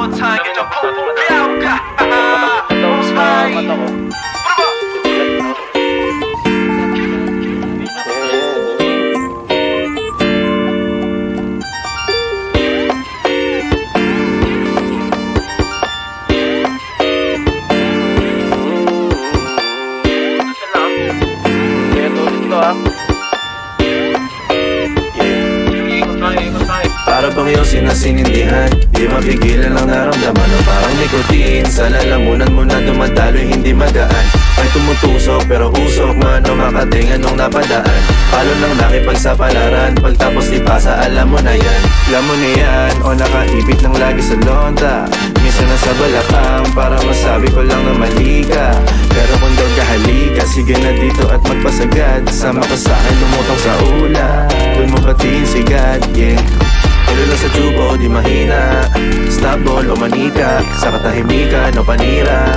못하게 좀 폭풍 Para bang iyong sinasinindihan, di mapigilan ang naramdaman o parang nikotin. Sa lalamunan mo na dumadaloy hindi magaan. May tumutusok pero usok man o makatingan nung napadaan. Palo lang nakipagsapalaran, pagtapos ipasa alam mo na yan. Alam mo na yan o nakaibit lang lagi sa lonta. Minsan nasa balakang para masabi ko lang na mali ka. Pero kung daw kahalika, sige na dito at magpasagad. Sama ka sa'kin lumutang sa ula, dun mo patiin sigat, yeah. Tuloy lang sa tubo, di mahina. Snapball o manika, sa katahimikan o panira.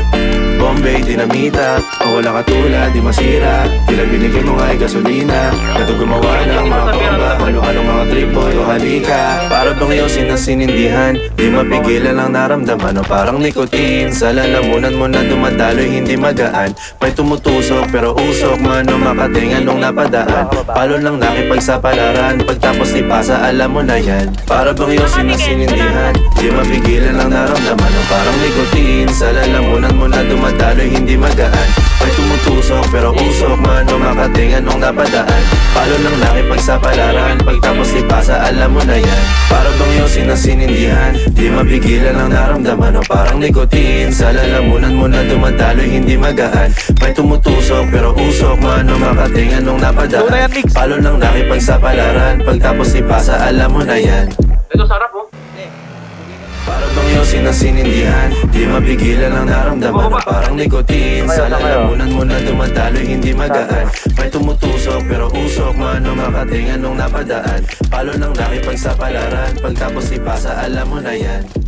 Bombay, dinamita, o wala katulad, di masira. Tila binigay mo nga ay gasolina. Kato gumawa ng mga bomba, halo-halong mga tripoy o halika. Para bang iyong sinasinindihan, di mapigilan ang naramdaman o parang nikotin. Sa lalamunan mo na dumadaloy hindi magaan. May tumutusok pero usok man o makatingan nung napadaan. Palo lang nakipagsapalaran, pagtapos ipasa alam mo na yan. Para bang iyong sinasinindihan, di mapigilan ang naramdaman o parang nikotin. Sa lalamunan mo na dumadaloy hindi magaan. May tumutusok pero usok man o makatingan nung napadaan. Palo lang nakipagsapalaran, pagtapos ipasa alam mo na yan. Para bang iyong sinasinindihan, di mapigilan ang naramdaman o parang nikotin. Sa lalamunan mo na dumadaloy hindi magaan. May tumutusok pero usok man o makatingan nung napadaan. Palo lang nakipagsapalaran, pagtapos ipasa alam mo na yan. Ito sarap oh. Para bang iyong sinasinindihan, di mapigilan ang naramdaman na parang nikotin. Sa lalamunan mo na dumadaloy hindi magaan. May tumutusok pero usok man o makatingan nung napadaan. Palo lang nakipagsapalaran, pagtapos ipasa alam mo na yan.